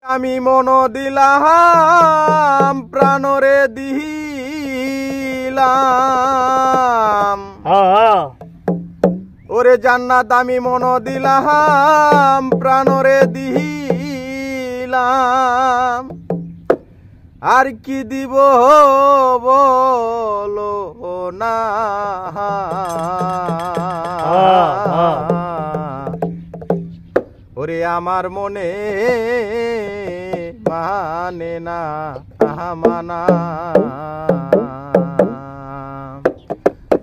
আমি মন দিলাম প্রাণরে দিলাম ওরে জান্নাত আমি মন দিলাম প্রাণরে দিলাম আর কি দিব বলো না ওরে আমার মনে মানে না মানা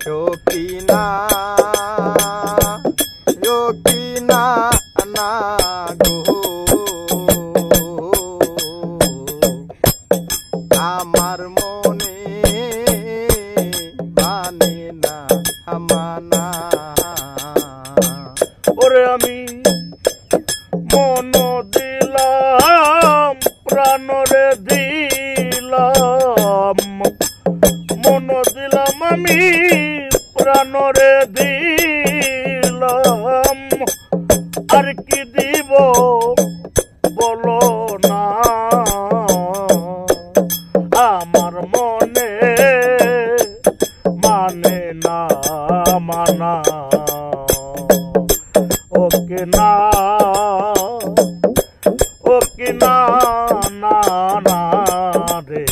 চোকিনা চোকিনা না গো আমার মনে মানে না মানা ওরে আমি মন দিলাম প্রাণরে দিলাম মন দিলাম আমি প্রাণরে দিলাম আর কি দিব বলো না আমার মনে মানে না মানা ওকে না ওকে না না না রে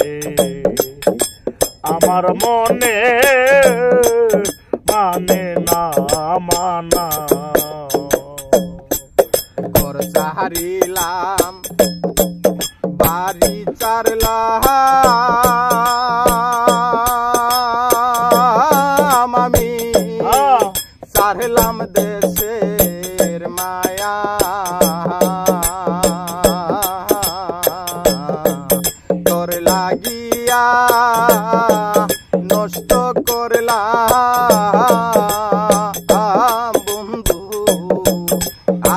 আমার মনে মানে না মানা ঘর সাহারিলাম বাড়ি চারলাম আমি সারলাম দেশের মায়া তোর লাগিয়া নষ্ট করলাম বন্ধু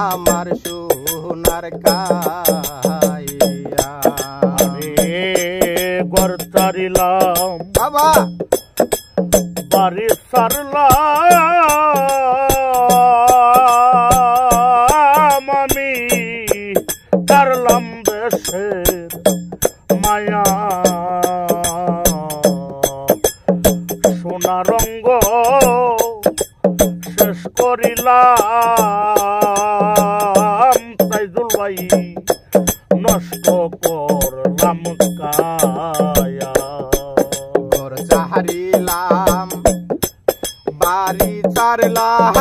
আমার সোনার কাইয়া ঘর ছাড়িলাম বাবা বাড়ি সারলাম আমি ছাড়লাম দেশের মায়া সোনা রঙ্গ শেষ করিলাম তাইজুল ভাই নষ্ট করলাম কায়া ঘর চাহারিলাম বাড়ি চারলাম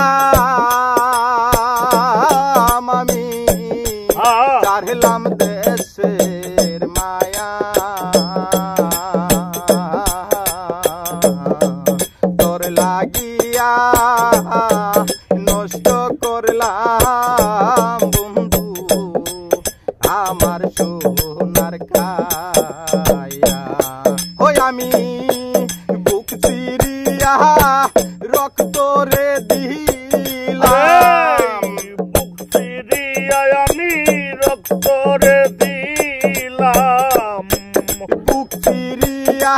আমি চারলাম দেশের মায়া তোর লাগিয়া নষ্ট করলাম বন্ধু আমার সোনার কায়া হই আমি বুক চিরিয়া রক্ত রে দিলাম বুক চিরিয়া আমি রক্ত রে দিলাম বুক চিরিয়া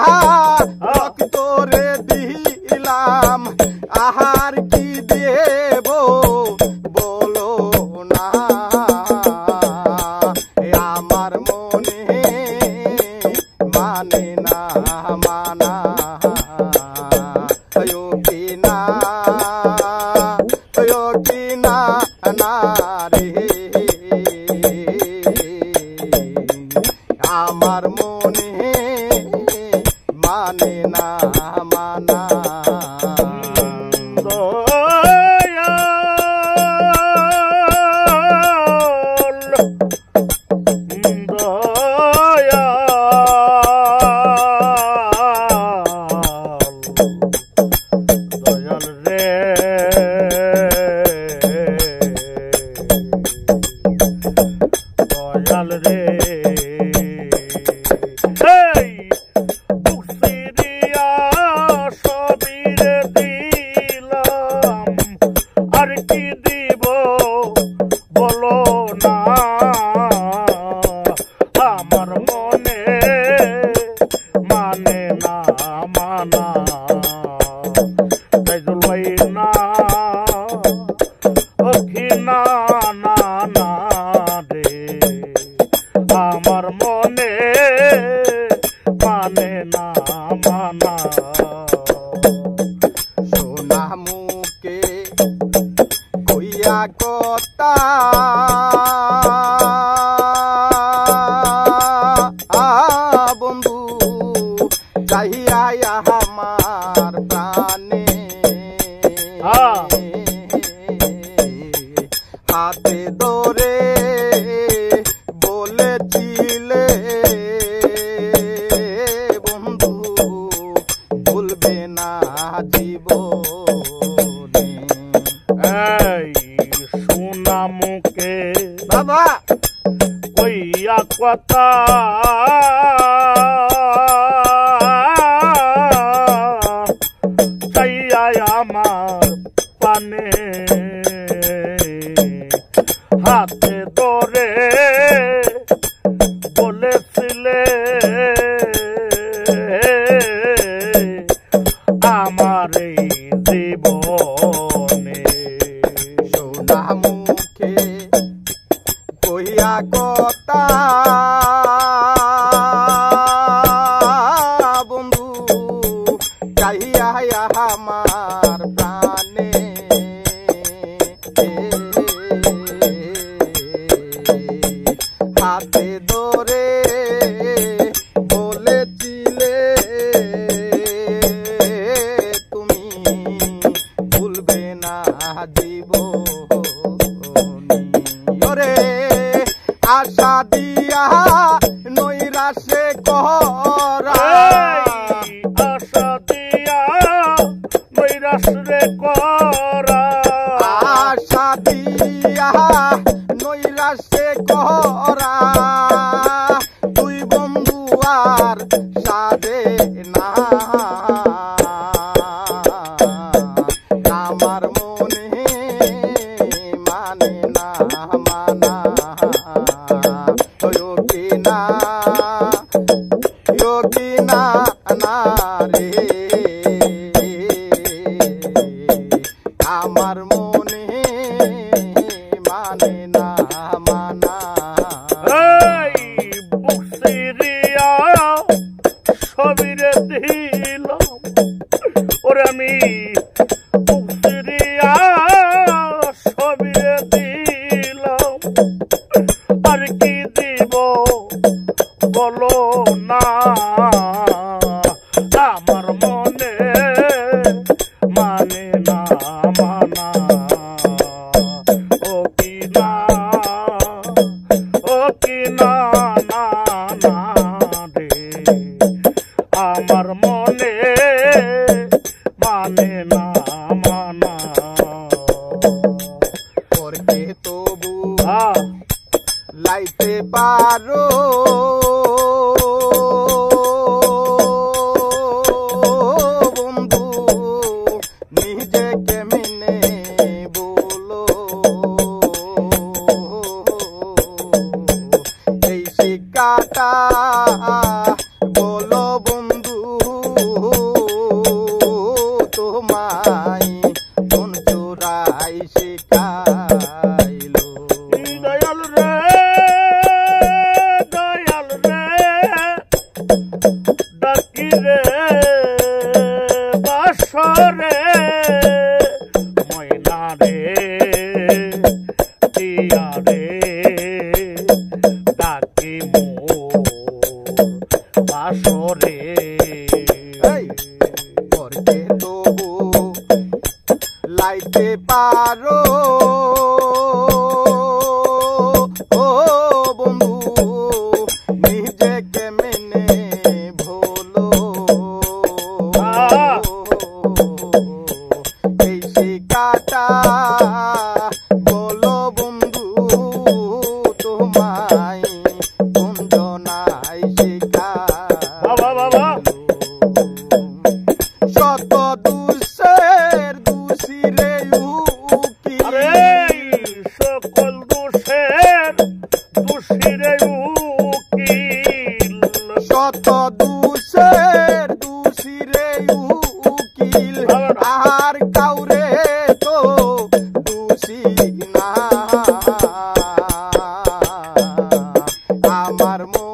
রক্ত রে দিলাম আহার কি দেব বলো না আমার মনে মানে না মানা কিনা কিনা না রে আমার মনে মানে না মানা আমার মনে মানে না মানা সোনা মুখে কইয়া কথা বন্ধু চাহিয়া আমার প্রাণে হাতে ধরে বলেছিলে বন্ধু ভুলবে না জীবনে। এই সোনা মুখে বাবা কইয়া কথা চাইয়া আমার পানে হাতে ধরে বলেছিলে আমার এই জীবনে সোনা মুখে কইয়া কথা বন্ধু চাহিয়া আমার প্রাণে হাতে ধরে বলেছিলে তুমি ভুলবে না জীবনী। ওরে আশা দিয়া নৈরাশে করা আশা দিয়া নৈরাশ রে করা আশা দিয়া নৈরাশে করা তুই বন্ধু আর সাধে না আমার মনে মানে না মানা যোগিনা যোগিনা না রে আমার মনে মানে না মানা। এই বুক সিরিয়া সবিরে দিলাম ওরে আমি বুক সিরিয়া সবিরে দিলাম আর কি দিব বলো না আমার মনে মানে না মানা ও কি না না না রে আমার মনে মানে না মানা করকে তবু হ্যাঁ লাইতে পারো বন্ধু নিজেকে মেনে বলো এই শিক্ষাটা বলো বন্ধু তোমায় কোন চোরাই শিখাইলো। দয়াল রে ডাকি রে বাসরে ময়না রে টিয়া রে ডাকি মোর বাসরে করকে তবু লাইতে পারো ও বন্ধু নিজেকে মেনে ভোলো এই শিকাটা বলো বন্ধু তোমায় কুঞ্জনাই শিখা বাবা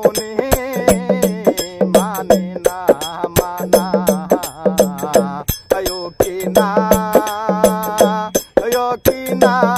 মনে মানে না মানা আয়ো কি না